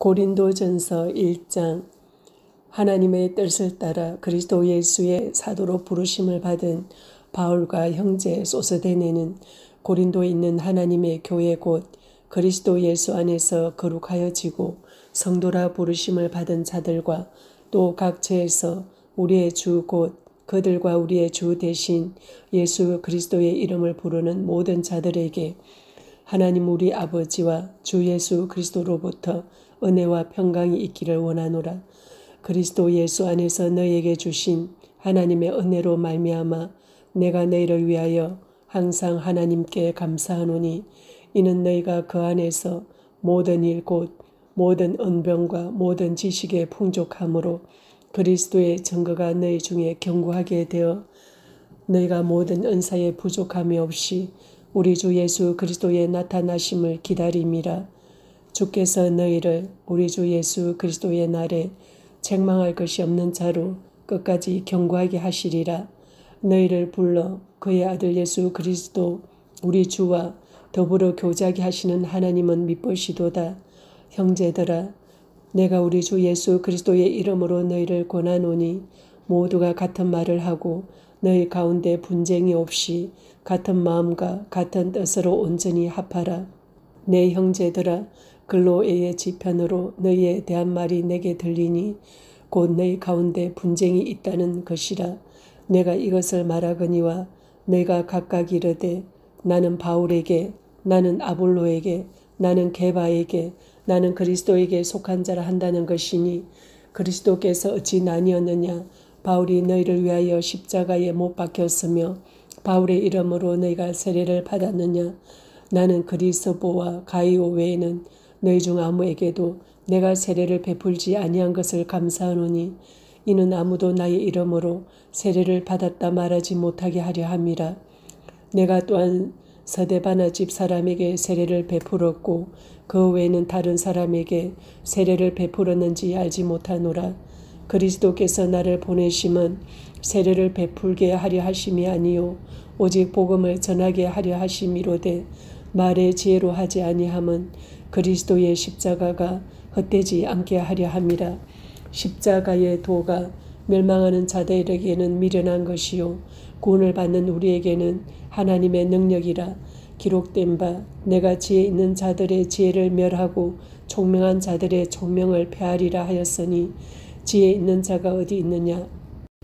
고린도전서 1장. 하나님의 뜻을 따라 그리스도 예수의 사도로 부르심을 받은 바울과 형제 소스데네는 고린도에 있는 하나님의 교회 곧 그리스도 예수 안에서 거룩하여지고 성도라 부르심을 받은 자들과 또 각처에서 우리의 주 곧 그들과 우리의 주 대신 예수 그리스도의 이름을 부르는 모든 자들에게 하나님 우리 아버지와 주 예수 그리스도로부터 은혜와 평강이 있기를 원하노라. 그리스도 예수 안에서 너희에게 주신 하나님의 은혜로 말미암아 내가 너희를 위하여 항상 하나님께 감사하노니 이는 너희가 그 안에서 모든 일 곧 모든 언병과 모든 지식의 풍족함으로 그리스도의 증거가 너희 중에 견고하게 되어 너희가 모든 은사에 부족함이 없이 우리 주 예수 그리스도의 나타나심을 기다림이라. 주께서 너희를 우리 주 예수 그리스도의 날에 책망할 것이 없는 자로 끝까지 견고하게 하시리라. 너희를 불러 그의 아들 예수 그리스도 우리 주와 더불어 교제하게 하시는 하나님은 미쁘시도다. 형제들아, 내가 우리 주 예수 그리스도의 이름으로 너희를 권하노니 모두가 같은 말을 하고 너희 가운데 분쟁이 없이 같은 마음과 같은 뜻으로 온전히 합하라. 내 형제들아, 글로에의 지편으로 너희에 대한 말이 내게 들리니 곧 너희 가운데 분쟁이 있다는 것이라. 내가 이것을 말하거니와 너희가 각각 이르되 나는 바울에게, 나는 아볼로에게, 나는 게바에게, 나는 그리스도에게 속한 자라 한다는 것이니 그리스도께서 어찌 나뉘었느냐. 바울이 너희를 위하여 십자가에 못 박혔으며 바울의 이름으로 너희가 세례를 받았느냐. 나는 그리스보와 가이오 외에는 너희 중 아무에게도 내가 세례를 베풀지 아니한 것을 감사하노니 이는 아무도 나의 이름으로 세례를 받았다 말하지 못하게 하려 함이라. 내가 또한 서데바나 집 사람에게 세례를 베풀었고 그 외에는 다른 사람에게 세례를 베풀었는지 알지 못하노라. 그리스도께서 나를 보내심은 세례를 베풀게 하려 하심이 아니요 오직 복음을 전하게 하려 하심이로되 말의 지혜로 하지 아니함은 그리스도의 십자가가 헛되지 않게 하려 함이라. 십자가의 도가 멸망하는 자들에게는 미련한 것이요 구원을 받는 우리에게는 하나님의 능력이라. 기록된 바 내가 지혜 있는 자들의 지혜를 멸하고 총명한 자들의 총명을 폐하리라 하였으니 지혜 있는 자가 어디 있느냐.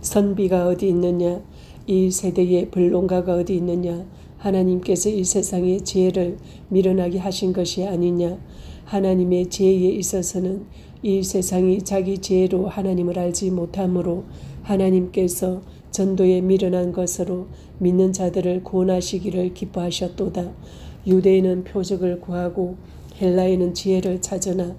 선비가 어디 있느냐. 이 세대의 변론가가 어디 있느냐. 하나님께서 이 세상의 지혜를 미련하게 하신 것이 아니냐. 하나님의 지혜에 있어서는 이 세상이 자기 지혜로 하나님을 알지 못하므로 하나님께서 전도에 미련한 것으로 믿는 자들을 구원하시기를 기뻐하셨도다. 유대인은 표적을 구하고 헬라인은 지혜를 찾으나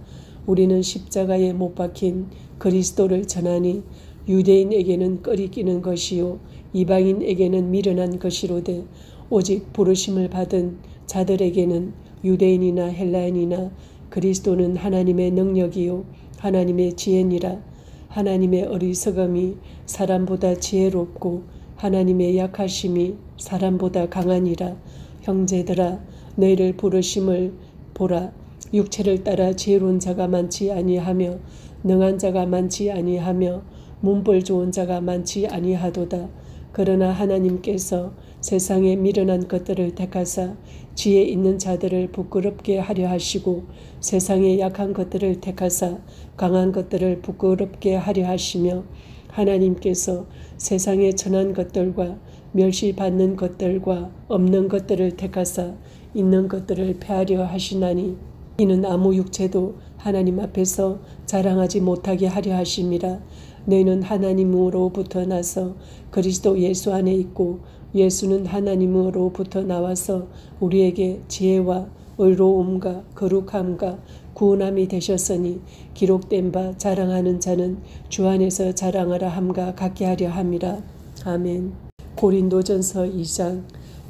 우리는 십자가에 못 박힌 그리스도를 전하니 유대인에게는 껄이 끼는 것이요 이방인에게는 미련한 것이로되 오직 부르심을 받은 자들에게는 유대인이나 헬라인이나 그리스도는 하나님의 능력이요 하나님의 지혜니라. 하나님의 어리석음이 사람보다 지혜롭고 하나님의 약하심이 사람보다 강하니라. 형제들아, 너희를 부르심을 보라. 육체를 따라 지혜로운 자가 많지 아니하며 능한 자가 많지 아니하며 문벌 좋은 자가 많지 아니하도다. 그러나 하나님께서 세상에 미련한 것들을 택하사 지혜 있는 자들을 부끄럽게 하려 하시고 세상에 약한 것들을 택하사 강한 것들을 부끄럽게 하려 하시며 하나님께서 세상에 천한 것들과 멸시받는 것들과 없는 것들을 택하사 있는 것들을 폐하려 하시나니 이는 아무 육체도 하나님 앞에서 자랑하지 못하게 하려 하심이라. 너희는 하나님으로부터 나서 그리스도 예수 안에 있고 예수는 하나님으로부터 나와서 우리에게 지혜와 의로움과 거룩함과 구원함이 되셨으니 기록된 바 자랑하는 자는 주 안에서 자랑하라 함과 같게 하려 함이라. 아멘. 고린도전서 2장.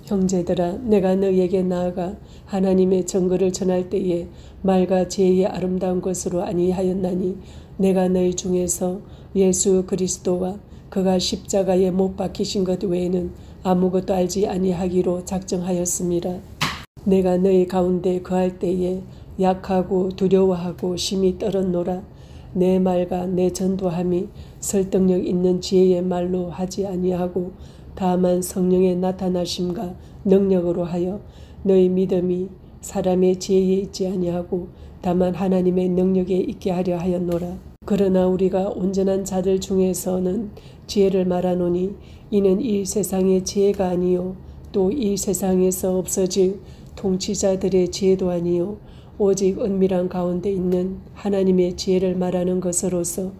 형제들아, 내가 너희에게 나아가 하나님의 증거를 전할 때에 말과 지혜의 아름다운 것으로 아니하였나니 내가 너희 중에서 예수 그리스도와 그가 십자가에 못 박히신 것 외에는 아무것도 알지 아니하기로 작정하였습니다. 내가 너희 가운데 거할 때에 약하고 두려워하고 심히 떨었노라. 내 말과 내 전도함이 설득력 있는 지혜의 말로 하지 아니하고 다만 성령의 나타나심과 능력으로 하여 너희 믿음이 사람의 지혜에 있지 아니하고 다만 하나님의 능력에 있게 하려 하였노라. 그러나 우리가 온전한 자들 중에서는 지혜를 말하노니 이는 이 세상의 지혜가 아니요 또 이 세상에서 없어질 통치자들의 지혜도 아니요 오직 은밀한 가운데 있는 하나님의 지혜를 말하는 것으로서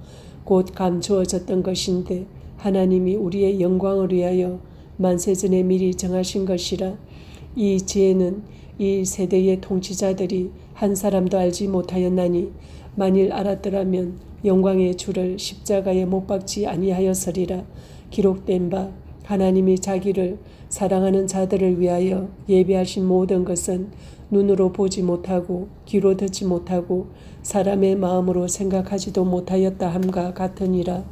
곧 감추어졌던 것인데 하나님이 우리의 영광을 위하여 만세전에 미리 정하신 것이라. 이 지혜는 이 세대의 통치자들이 한 사람도 알지 못하였나니 만일 알았더라면 영광의 주를 십자가에 못 박지 아니하였으리라. 기록된 바 하나님이 자기를 사랑하는 자들을 위하여 예비하신 모든 것은 눈으로 보지 못하고 귀로 듣지 못하고 사람의 마음으로 생각하지도 못하였다 함과 같으니라.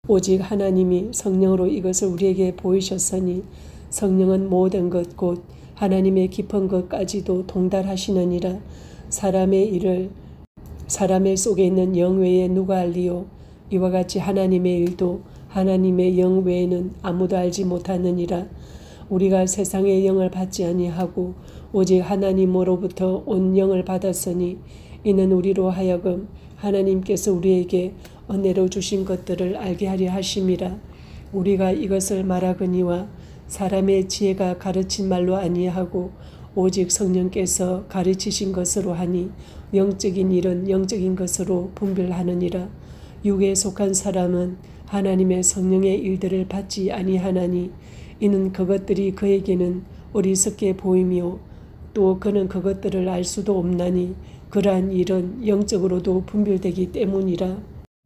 오직 하나님이 성령으로 이것을 우리에게 보이셨으니 성령은 모든 것 곧 하나님의 깊은 것까지도 통달하시느니라. 사람의 일을 사람의 속에 있는 영 외에 누가 알리요? 이와 같이 하나님의 일도 하나님의 영 외에는 아무도 알지 못하느니라. 우리가 세상의 영을 받지 아니하고 오직 하나님으로부터 온 영을 받았으니 이는 우리로 하여금 하나님께서 우리에게 은혜로 주신 것들을 알게 하려 하심이라. 우리가 이것을 말하거니와 사람의 지혜가 가르친 말로 아니하고 오직 성령께서 가르치신 것으로 하니 영적인 일은 영적인 것으로 분별하느니라. 육에 속한 사람은 하나님의 성령의 일들을 받지 아니하나니 이는 그것들이 그에게는 어리석게 보이며 또 그는 그것들을 알 수도 없나니 그러한 일은 영적으로도 분별되기 때문이라.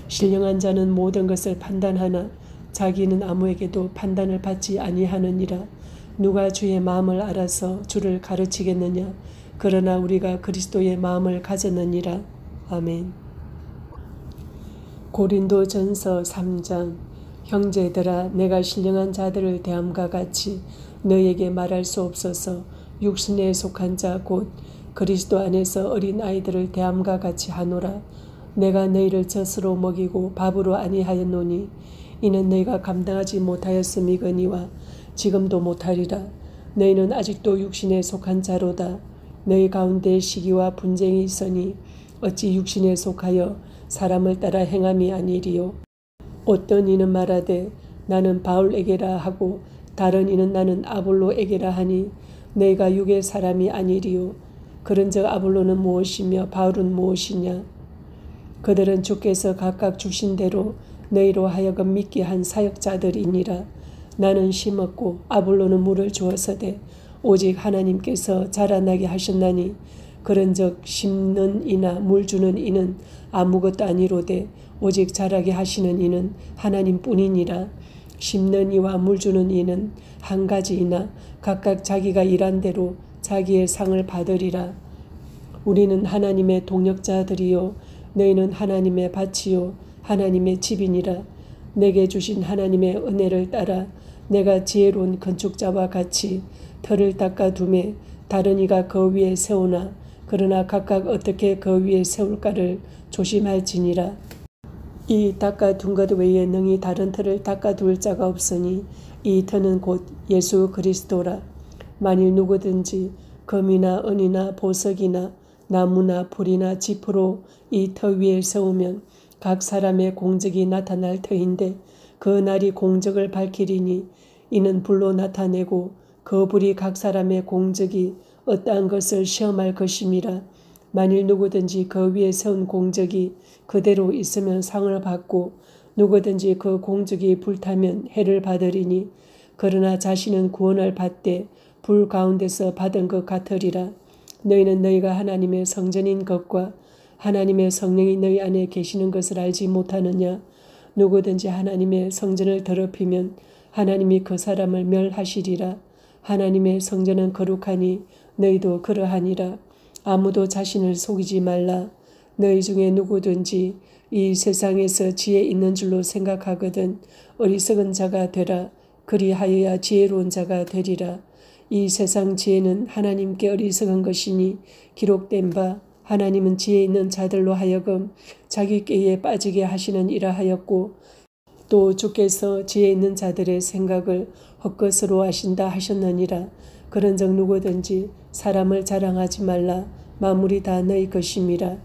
신령한 자는 모든 것을 판단하나 자기는 아무에게도 판단을 받지 아니하느니라. 누가 주의 마음을 알아서 주를 가르치겠느냐. 그러나 우리가 그리스도의 마음을 가졌느니라. 아멘. 고린도전서 3장. 형제들아 내가 신령한 자들을 대함과 같이 너에게 말할 수 없어서 육신에 속한 자 곧 그리스도 안에서 어린 아이들을 대함과 같이 하노라. 내가 너희를 젖으로 먹이고 밥으로 아니하였노니 이는 너희가 감당하지 못하였음이거니와 지금도 못하리라. 너희는 아직도 육신에 속한 자로다. 너희 가운데 시기와 분쟁이 있으니 어찌 육신에 속하여 사람을 따라 행함이 아니리요. 어떤 이는 말하되 나는 바울에게라 하고 다른 이는 나는 아볼로에게라 하니 너희가 육의 사람이 아니리요. 그런즉 아볼로는 무엇이며 바울은 무엇이냐. 그들은 주께서 각각 주신 대로 너희로 하여금 믿게 한 사역자들이니라. 나는 심었고 아볼로는 물을 주었으되 오직 하나님께서 자라나게 하셨나니 그런즉 심는 이나 물 주는 이는 아무것도 아니로되 오직 자라게 하시는 이는 하나님뿐이니라. 심는 이와 물 주는 이는 한 가지이나 각각 자기가 일한 대로 자기의 상을 받으리라. 우리는 하나님의 동역자들이요 너희는 하나님의 밭이요 하나님의 집이니라. 내게 주신 하나님의 은혜를 따라 내가 지혜로운 건축자와 같이 터를 닦아두매 다른 이가 그 위에 세우나 그러나 각각 어떻게 그 위에 세울까를 조심할지니라. 이 닦아둔 것 외에 능히 다른 터를 닦아둘 자가 없으니 이 터는 곧 예수 그리스도라. 만일 누구든지 금이나 은이나 보석이나 나무나 풀이나 짚으로 이 터 위에 세우면 각 사람의 공적이 나타날 터인데 그 날이 공적을 밝히리니 이는 불로 나타내고 그 불이 각 사람의 공적이 어떠한 것을 시험할 것임이라. 만일 누구든지 그 위에 세운 공적이 그대로 있으면 상을 받고 누구든지 그 공적이 불타면 해를 받으리니 그러나 자신은 구원을 받되 불 가운데서 받은 것 같으리라. 너희는 너희가 하나님의 성전인 것과 하나님의 성령이 너희 안에 계시는 것을 알지 못하느냐. 누구든지 하나님의 성전을 더럽히면 하나님이 그 사람을 멸하시리라. 하나님의 성전은 거룩하니 너희도 그러하니라. 아무도 자신을 속이지 말라. 너희 중에 누구든지 이 세상에서 지혜 있는 줄로 생각하거든 어리석은 자가 되라. 그리하여야 지혜로운 자가 되리라. 이 세상 지혜는 하나님께 어리석은 것이니 기록된 바 하나님은 지혜 있는 자들로 하여금 자기 꾀에 빠지게 하시는 이라 하였고 또 주께서 지혜 있는 자들의 생각을 헛것으로 하신다 하셨느니라. 그런즉 누구든지 사람을 자랑하지 말라. 만물이 다 너희 것임이라.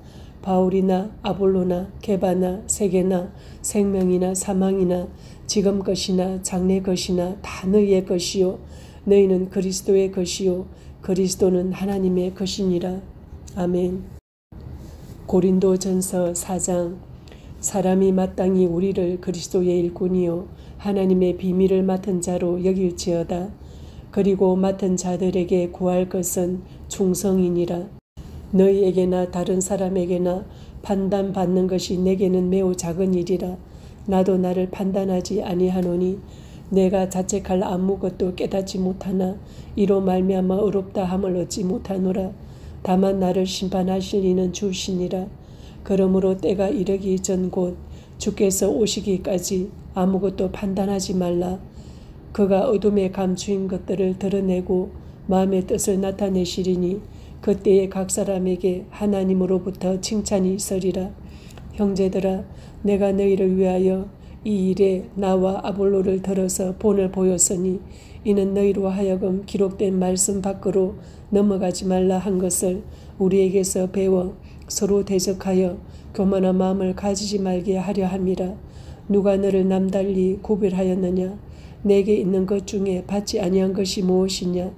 바울이나 아볼로나 게바나 세계나 생명이나 사망이나 지금 것이나 장래 것이나 다 너희의 것이요 너희는 그리스도의 것이요 그리스도는 하나님의 것이니라. 아멘. 고린도전서 4장. 사람이 마땅히 우리를 그리스도의 일꾼이요 하나님의 비밀을 맡은 자로 여길지어다. 그리고 맡은 자들에게 구할 것은 충성이니라. 너희에게나 다른 사람에게나 판단받는 것이 내게는 매우 작은 일이라. 나도 나를 판단하지 아니하노니 내가 자책할 아무것도 깨닫지 못하나 이로 말미암아 의롭다 함을 얻지 못하노라. 다만 나를 심판하실 이는 주시니라. 그러므로 때가 이르기 전 곧 주께서 오시기까지 아무것도 판단하지 말라. 그가 어둠에 감추인 것들을 드러내고 마음의 뜻을 나타내시리니 그때에 각 사람에게 하나님으로부터 칭찬이 있으리라. 형제들아, 내가 너희를 위하여 이 일에 나와 아볼로를 들어서 본을 보였으니 이는 너희로 하여금 기록된 말씀 밖으로 넘어가지 말라 한 것을 우리에게서 배워 서로 대적하여 교만한 마음을 가지지 말게 하려 함이라. 누가 너를 남달리 구별하였느냐? 내게 있는 것 중에 받지 아니한 것이 무엇이냐?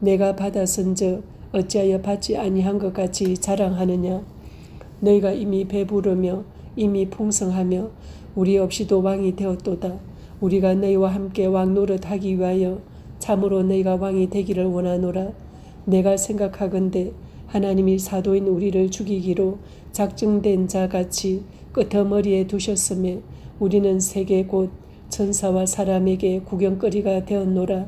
내가 받았은즉 어찌하여 받지 아니한 것 같이 자랑하느냐? 너희가 이미 배부르며 이미 풍성하며 우리 없이도 왕이 되었도다. 우리가 너희와 함께 왕 노릇하기 위하여 참으로 너희가 왕이 되기를 원하노라. 내가 생각하건대 하나님이 사도인 우리를 죽이기로 작정된 자같이 끄트머리에 두셨으며 우리는 세계 곧 천사와 사람에게 구경거리가 되었노라.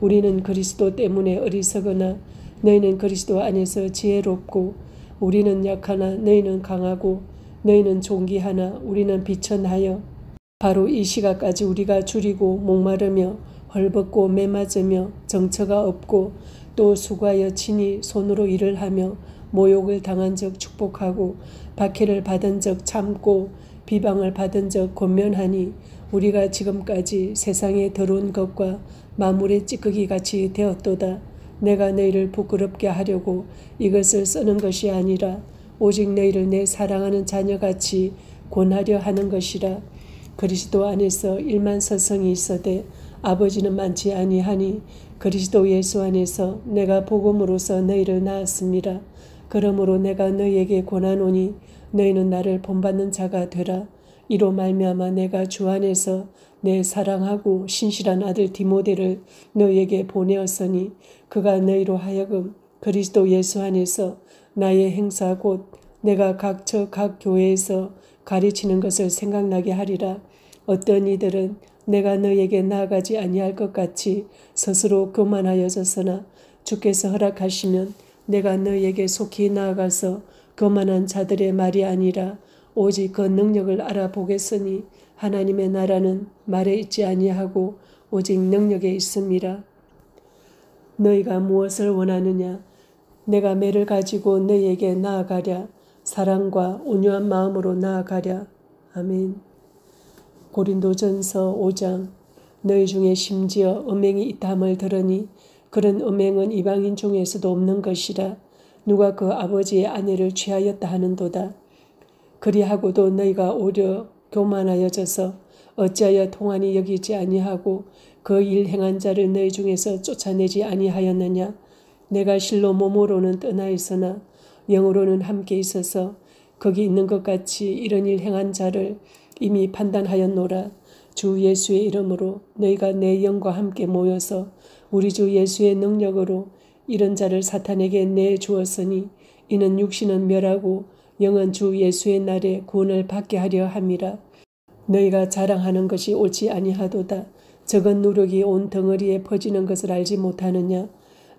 우리는 그리스도 때문에 어리석으나 너희는 그리스도 안에서 지혜롭고 우리는 약하나 너희는 강하고 너희는 존귀하나 우리는 비천하여 바로 이 시각까지 우리가 줄이고 목마르며 헐벗고 매맞으며 정처가 없고 또 수고하여 친히 손으로 일을 하며 모욕을 당한 적 축복하고 박해를 받은 적 참고 비방을 받은 적 권면하니 우리가 지금까지 세상에 더러운 것과 만물의 찌꺼기 같이 되었도다. 내가 너희를 부끄럽게 하려고 이것을 쓰는 것이 아니라 오직 너희를 내 사랑하는 자녀같이 권하려 하는 것이라. 그리스도 안에서 일만 서성이 있어되 아버지는 많지 아니하니 그리스도 예수 안에서 내가 복음으로서 너희를 낳았습니다. 그러므로 내가 너희에게 권하노니 너희는 나를 본받는 자가 되라. 이로 말미암아 내가 주 안에서 내 사랑하고 신실한 아들 디모데를 너희에게 보내었으니 그가 너희로 하여금 그리스도 예수 안에서 나의 행사 곧 내가 각처 각 교회에서 가르치는 것을 생각나게 하리라. 어떤 이들은 내가 너희에게 나아가지 아니할 것 같이 스스로 교만하여졌으나 주께서 허락하시면 내가 너희에게 속히 나아가서 교만한 자들의 말이 아니라 오직 그 능력을 알아보겠으니 하나님의 나라는 말에 있지 아니하고 오직 능력에 있음이라. 너희가 무엇을 원하느냐? 내가 매를 가지고 너희에게 나아가랴. 사랑과 온유한 마음으로 나아가랴. 아멘. 고린도전서 5장. 너희 중에 심지어 음행이 있다함을 들으니 그런 음행은 이방인 중에서도 없는 것이라. 누가 그 아버지의 아내를 취하였다 하는도다. 그리하고도 너희가 오히려 교만하여져서 어찌하여 통한이 여기지 아니하고 그 일 행한 자를 너희 중에서 쫓아내지 아니하였느냐. 내가 실로 몸으로는 떠나 있으나 영으로는 함께 있어서 거기 있는 것 같이 이런 일 행한 자를 이미 판단하였노라. 주 예수의 이름으로 너희가 내 영과 함께 모여서 우리 주 예수의 능력으로 이런 자를 사탄에게 내주었으니 이는 육신은 멸하고 영은 주 예수의 날에 구원을 받게 하려 함이라. 너희가 자랑하는 것이 옳지 아니하도다. 적은 누룩이 온 덩어리에 퍼지는 것을 알지 못하느냐.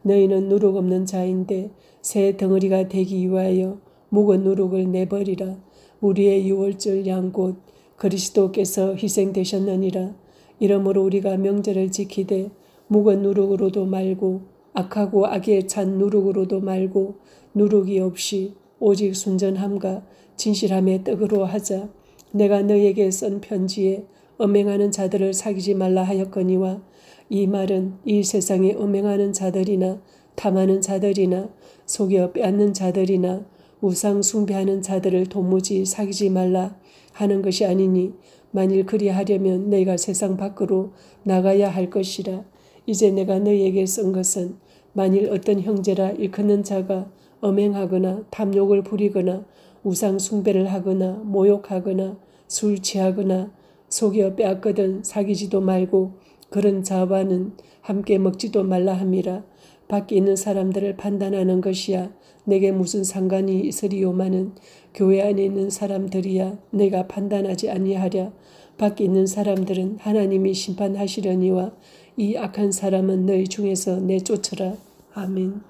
너희는 누룩 없는 자인데 새 덩어리가 되기 위하여 묵은 누룩을 내버리라. 우리의 유월절 양 곧 그리스도께서 희생되셨느니라. 이러므로 우리가 명절을 지키되 묵은 누룩으로도 말고 악하고 악에 찬 누룩으로도 말고 누룩이 없이 오직 순전함과 진실함의 떡으로 하자. 내가 너에게 쓴 편지에 음행하는 자들을 사귀지 말라 하였거니와 이 말은 이 세상에 음행하는 자들이나 탐하는 자들이나 속여 빼앗는 자들이나 우상 숭배하는 자들을 도무지 사귀지 말라 하는 것이 아니니 만일 그리하려면 너희가 세상 밖으로 나가야 할 것이라. 이제 내가 너희에게 쓴 것은 만일 어떤 형제라 일컫는 자가 음행하거나 탐욕을 부리거나 우상 숭배를 하거나 모욕하거나 술 취하거나 속여 빼앗거든 사귀지도 말고 그런 자와는 함께 먹지도 말라 함이라. 밖에 있는 사람들을 판단하는 것이야 내게 무슨 상관이 있으리요마는 교회 안에 있는 사람들이야 내가 판단하지 아니하랴. 밖에 있는 사람들은 하나님이 심판하시려니와 이 악한 사람은 너희 중에서 내쫓으라. 아멘.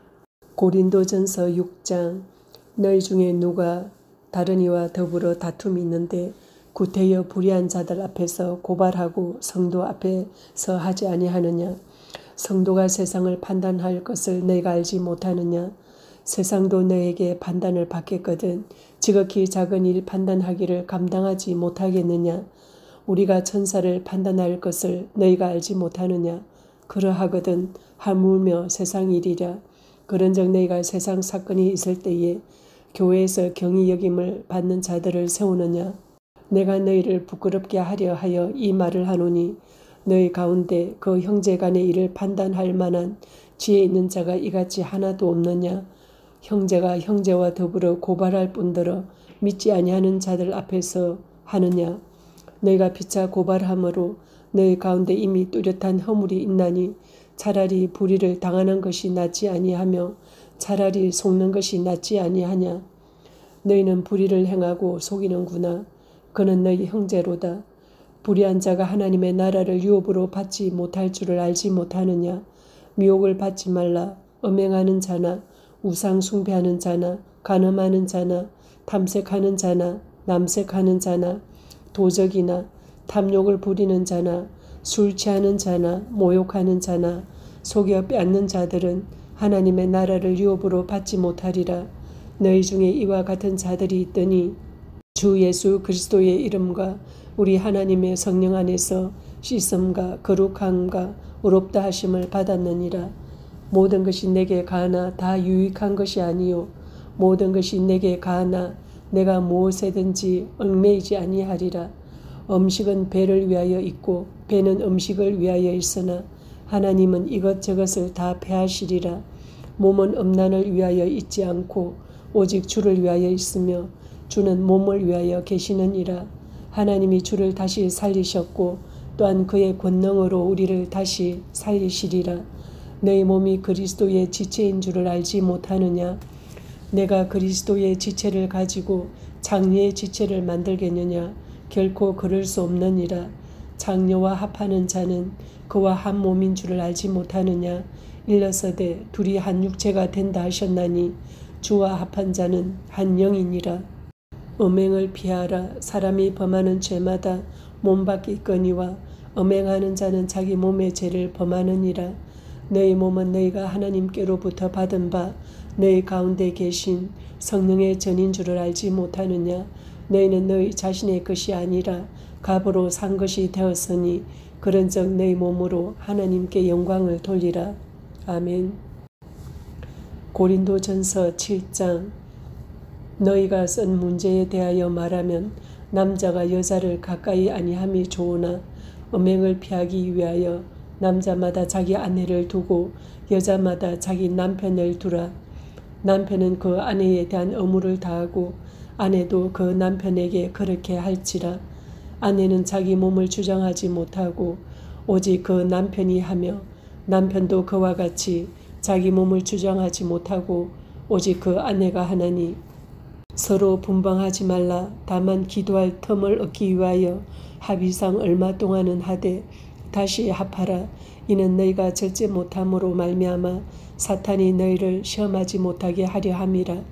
고린도전서 6장. 너희 중에 누가 다른 이와 더불어 다툼이 있는데 구태여 불의한 자들 앞에서 고발하고 성도 앞에서 하지 아니하느냐. 성도가 세상을 판단할 것을 너희가 알지 못하느냐. 세상도 너에게 판단을 받겠거든 지극히 작은 일 판단하기를 감당하지 못하겠느냐. 우리가 천사를 판단할 것을 너희가 알지 못하느냐. 그러하거든 하물며 세상 일이랴. 그런즉 너희가 세상 사건이 있을 때에 교회에서 경히 여김을 받는 자들을 세우느냐. 내가 너희를 부끄럽게 하려 하여 이 말을 하노니 너희 가운데 그 형제 간의 일을 판단할 만한 지혜 있는 자가 이같이 하나도 없느냐. 형제가 형제와 더불어 고발할 뿐더러 믿지 아니하는 자들 앞에서 하느냐. 너희가 피차 고발함으로 너희 가운데 이미 뚜렷한 허물이 있나니 차라리 불의를 당하는 것이 낫지 아니하며 차라리 속는 것이 낫지 아니하냐. 너희는 불의를 행하고 속이는구나. 그는 너희 형제로다. 불의한 자가 하나님의 나라를 유업으로 받지 못할 줄을 알지 못하느냐. 미혹을 받지 말라. 음행하는 자나 우상 숭배하는 자나 간음하는 자나 탐색하는 자나 남색하는 자나 도적이나 탐욕을 부리는 자나 술 취하는 자나 모욕하는 자나 속여 빼앗는 자들은 하나님의 나라를 유업으로 받지 못하리라. 너희 중에 이와 같은 자들이 있더니 주 예수 그리스도의 이름과 우리 하나님의 성령 안에서 씻음과 거룩함과 의롭다 하심을 받았느니라. 모든 것이 내게 가하나 다 유익한 것이 아니요 모든 것이 내게 가하나 내가 무엇에든지 얽매이지 아니하리라. 음식은 배를 위하여 있고 배는 음식을 위하여 있으나 하나님은 이것저것을 다 패하시리라. 몸은 음란을 위하여 있지 않고 오직 주를 위하여 있으며 주는 몸을 위하여 계시느니라. 하나님이 주를 다시 살리셨고 또한 그의 권능으로 우리를 다시 살리시리라. 너희 몸이 그리스도의 지체인 줄을 알지 못하느냐. 내가 그리스도의 지체를 가지고 장녀의 지체를 만들겠느냐. 결코 그럴 수 없느니라. 장녀와 합하는 자는 그와 한 몸인 줄을 알지 못하느냐. 일러서되 둘이 한 육체가 된다 하셨나니 주와 합한 자는 한 영이니라. 음행을 피하라. 사람이 범하는 죄마다 몸밖에 있거니와 음행하는 자는 자기 몸의 죄를 범하느니라. 너희 몸은 너희가 하나님께로부터 받은 바 너희 가운데 계신 성령의 전인 줄을 알지 못하느냐. 너희는 너희 자신의 것이 아니라 값으로 산 것이 되었으니 그런즉 너희 몸으로 하나님께 영광을 돌리라. 아멘. 고린도전서 7장. 너희가 쓴 문제에 대하여 말하면 남자가 여자를 가까이 아니함이 좋으나 음행을 피하기 위하여 남자마다 자기 아내를 두고 여자마다 자기 남편을 두라. 남편은 그 아내에 대한 의무를 다하고 아내도 그 남편에게 그렇게 할지라. 아내는 자기 몸을 주장하지 못하고 오직 그 남편이 하며 남편도 그와 같이 자기 몸을 주장하지 못하고 오직 그 아내가 하나니 서로 분방하지 말라. 다만 기도할 틈을 얻기 위하여 합의상 얼마 동안은 하되 다시 합하라. 이는 너희가 절제 못함으로 말미암아 사탄이 너희를 시험하지 못하게 하려 함이라.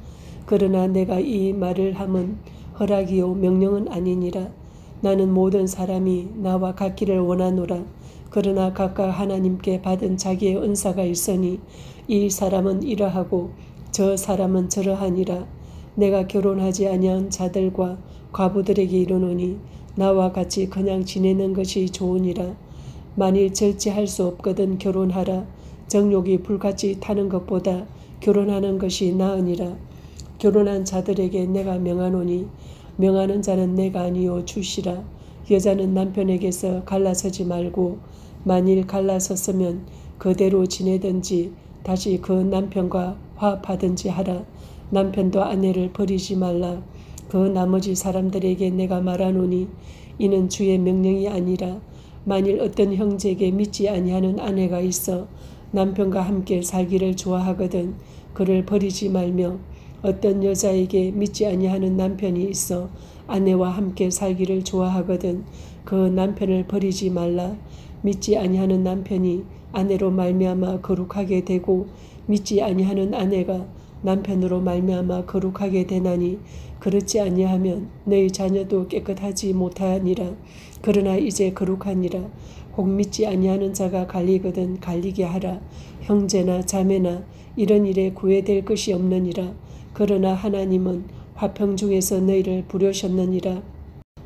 그러나 내가 이 말을 함은 허락이요 명령은 아니니라. 나는 모든 사람이 나와 같기를 원하노라. 그러나 각각 하나님께 받은 자기의 은사가 있으니 이 사람은 이러하고 저 사람은 저러하니라. 내가 결혼하지 아니한 자들과 과부들에게 이르노니 나와 같이 그냥 지내는 것이 좋으니라. 만일 절제할 수 없거든 결혼하라. 정욕이 불같이 타는 것보다 결혼하는 것이 나으니라. 결혼한 자들에게 내가 명하노니 명하는 자는 내가 아니요 주시라. 여자는 남편에게서 갈라서지 말고 만일 갈라섰으면 그대로 지내든지 다시 그 남편과 화합하든지 하라. 남편도 아내를 버리지 말라. 그 나머지 사람들에게 내가 말하노니 이는 주의 명령이 아니라 만일 어떤 형제에게 믿지 아니하는 아내가 있어 남편과 함께 살기를 좋아하거든 그를 버리지 말며 어떤 여자에게 믿지 아니하는 남편이 있어 아내와 함께 살기를 좋아하거든 그 남편을 버리지 말라. 믿지 아니하는 남편이 아내로 말미암아 거룩하게 되고 믿지 아니하는 아내가 남편으로 말미암아 거룩하게 되나니 그렇지 아니하면 너희 자녀도 깨끗하지 못하니라. 그러나 이제 거룩하니라. 혹 믿지 아니하는 자가 갈리거든 갈리게 하라. 형제나 자매나 이런 일에 구애될 것이 없느니라. 그러나 하나님은 화평 중에서 너희를 부르셨느니라.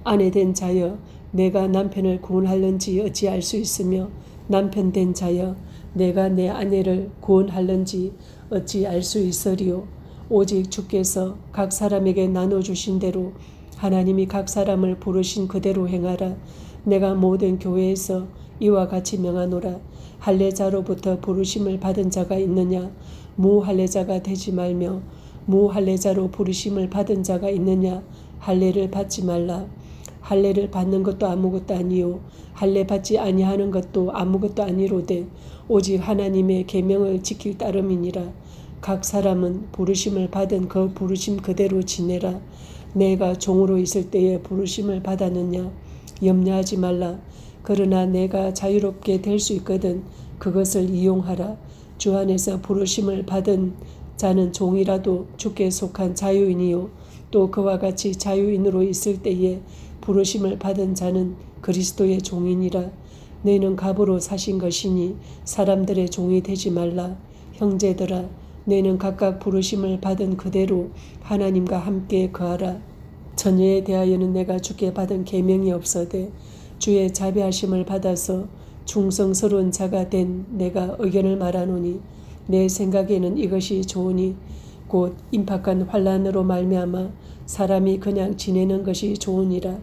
아내된 자여 내가 남편을 구원할는지 어찌 알 수 있으며 남편 된 자여 내가 내 아내를 구원할는지 어찌 알 수 있으리요. 오직 주께서 각 사람에게 나눠주신 대로 하나님이 각 사람을 부르신 그대로 행하라. 내가 모든 교회에서 이와 같이 명하노라. 할례자로부터 부르심을 받은 자가 있느냐? 무할례자가 되지 말며 무할례자로 부르심을 받은 자가 있느냐? 할례를 받지 말라. 할례를 받는 것도 아무것도 아니요 할례 받지 아니하는 것도 아무것도 아니로되 오직 하나님의 계명을 지킬 따름이니라. 각 사람은 부르심을 받은 그 부르심 그대로 지내라. 내가 종으로 있을 때에 부르심을 받았느냐? 염려하지 말라. 그러나 내가 자유롭게 될 수 있거든 그것을 이용하라. 주 안에서 부르심을 받은 자는 종이라도 주께 속한 자유인이요 또 그와 같이 자유인으로 있을 때에 부르심을 받은 자는 그리스도의 종이니라. 너희는 갑으로 사신 것이니 사람들의 종이 되지 말라. 형제들아 너희는 각각 부르심을 받은 그대로 하나님과 함께 거하라. 처녀에 대하여는 내가 주께 받은 계명이 없어되 주의 자비하심을 받아서 충성스러운 자가 된 내가 의견을 말하노니 내 생각에는 이것이 좋으니 곧 임박한 환난으로 말미암아 사람이 그냥 지내는 것이 좋으니라.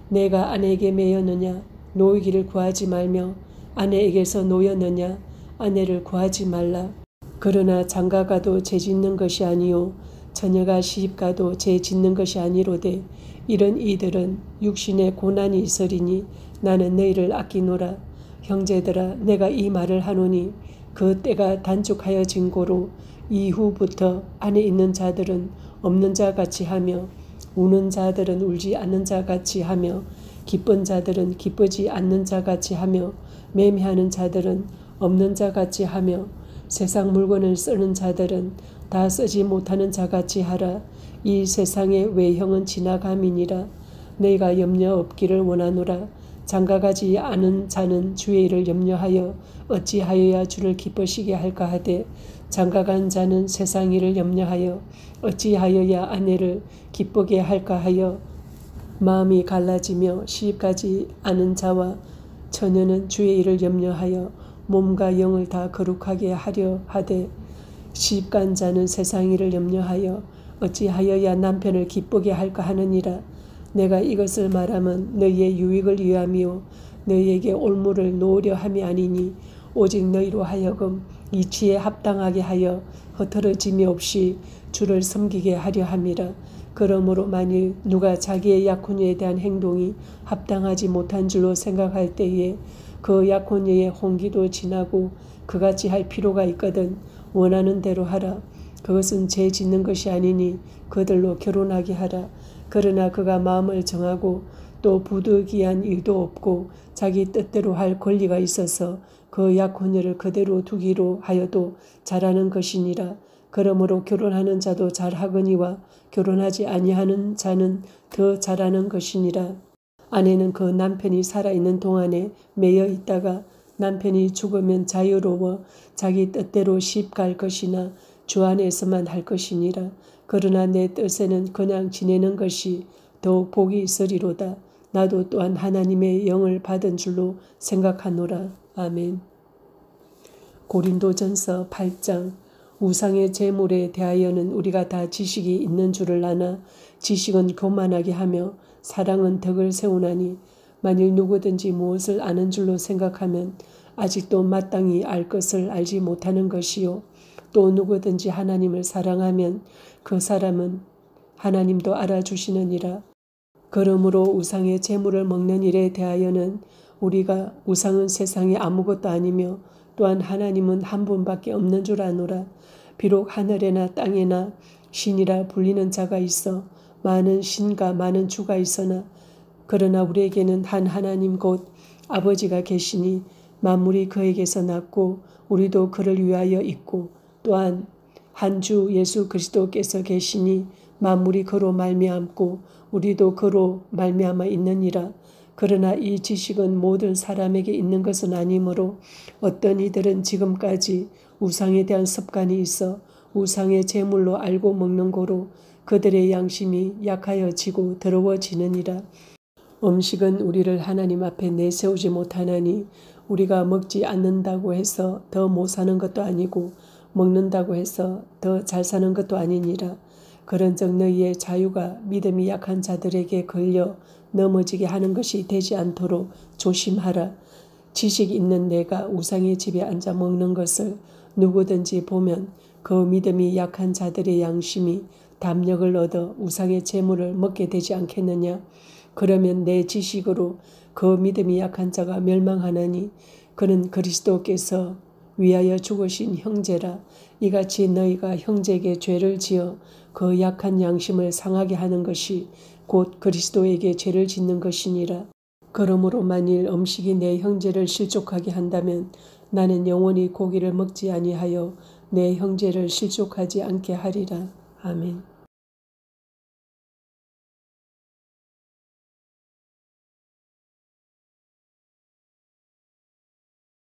내가 아내에게 매였느냐? 노이기를 구하지 말며 아내에게서 노였느냐? 아내를 구하지 말라. 그러나 장가가도 죄 짓는 것이 아니요 처녀가 시집가도 죄 짓는 것이 아니로되 이런 이들은 육신에 고난이 있으리니 나는 너희를 아끼노라. 형제들아 내가 이 말을 하노니 그 때가 단축하여진 고로 이후부터 안에 있는 자들은 없는 자 같이 하며 우는 자들은 울지 않는 자 같이 하며 기쁜 자들은 기쁘지 않는 자 같이 하며 매매하는 자들은 없는 자 같이 하며 세상 물건을 쓰는 자들은 다 쓰지 못하는 자 같이 하라. 이 세상의 외형은 지나감이니라. 너희가 염려 없기를 원하노라. 장가가지 않은 자는 주의 일을 염려하여 어찌하여야 주를 기쁘시게 할까 하되 장가간 자는 세상 일을 염려하여 어찌하여야 아내를 기쁘게 할까 하여 마음이 갈라지며 시집가지 않은 자와 처녀는 주의 일을 염려하여 몸과 영을 다 거룩하게 하려 하되 시집간 자는 세상 일을 염려하여 어찌하여야 남편을 기쁘게 할까 하느니라. 내가 이것을 말하면 너희의 유익을 위함이요 너희에게 올무를 놓으려 함이 아니니 오직 너희로 하여금 이치에 합당하게 하여 흐트러짐이 없이 주를 섬기게 하려 함이라. 그러므로 만일 누가 자기의 약혼녀에 대한 행동이 합당하지 못한 줄로 생각할 때에 그 약혼녀의 혼기도 지나고 그같이 할 필요가 있거든 원하는 대로 하라. 그것은 죄 짓는 것이 아니니 그들로 결혼하게 하라. 그러나 그가 마음을 정하고 또 부득이한 일도 없고 자기 뜻대로 할 권리가 있어서 그 약혼녀를 그대로 두기로 하여도 잘하는 것이니라. 그러므로 결혼하는 자도 잘하거니와 결혼하지 아니하는 자는 더 잘하는 것이니라. 아내는 그 남편이 살아있는 동안에 매여 있다가 남편이 죽으면 자유로워 자기 뜻대로 시집갈 것이나 주 안에서만 할 것이니라. 그러나 내 뜻에는 그냥 지내는 것이 더욱 복이 있으리로다. 나도 또한 하나님의 영을 받은 줄로 생각하노라. 아멘. 고린도전서 8장. 우상의 제물에 대하여는 우리가 다 지식이 있는 줄을 아나 지식은 교만하게 하며 사랑은 덕을 세우나니 만일 누구든지 무엇을 아는 줄로 생각하면 아직도 마땅히 알 것을 알지 못하는 것이요. 또 누구든지 하나님을 사랑하면 그 사람은 하나님도 알아주시느니라. 그러므로 우상의 제물을 먹는 일에 대하여는 우리가 우상은 세상에 아무것도 아니며 또한 하나님은 한 분밖에 없는 줄 아노라. 비록 하늘에나 땅에나 신이라 불리는 자가 있어 많은 신과 많은 주가 있으나 그러나 우리에게는 한 하나님 곧 아버지가 계시니 만물이 그에게서 났고 우리도 그를 위하여 있고 또한 한 주 예수 그리스도께서 계시니 만물이 그로 말미암고 우리도 그로 말미암아 있느니라. 그러나 이 지식은 모든 사람에게 있는 것은 아니므로 어떤 이들은 지금까지 우상에 대한 습관이 있어 우상의 제물로 알고 먹는 고로 그들의 양심이 약하여지고 더러워지느니라. 음식은 우리를 하나님 앞에 내세우지 못하나니 우리가 먹지 않는다고 해서 더 못 사는 것도 아니고 먹는다고 해서 더 잘 사는 것도 아니니라. 그런즉 너희의 자유가 믿음이 약한 자들에게 걸려 넘어지게 하는 것이 되지 않도록 조심하라. 지식 있는 내가 우상의 집에 앉아 먹는 것을 누구든지 보면 그 믿음이 약한 자들의 양심이 담력을 얻어 우상의 제물을 먹게 되지 않겠느냐. 그러면 내 지식으로 그 믿음이 약한 자가 멸망하나니 그는 그리스도께서 위하여 죽으신 형제라. 이같이 너희가 형제에게 죄를 지어 그 약한 양심을 상하게 하는 것이 곧 그리스도에게 죄를 짓는 것이니라. 그러므로 만일 음식이 내 형제를 실족하게 한다면 나는 영원히 고기를 먹지 아니하여 내 형제를 실족하지 않게 하리라. 아멘.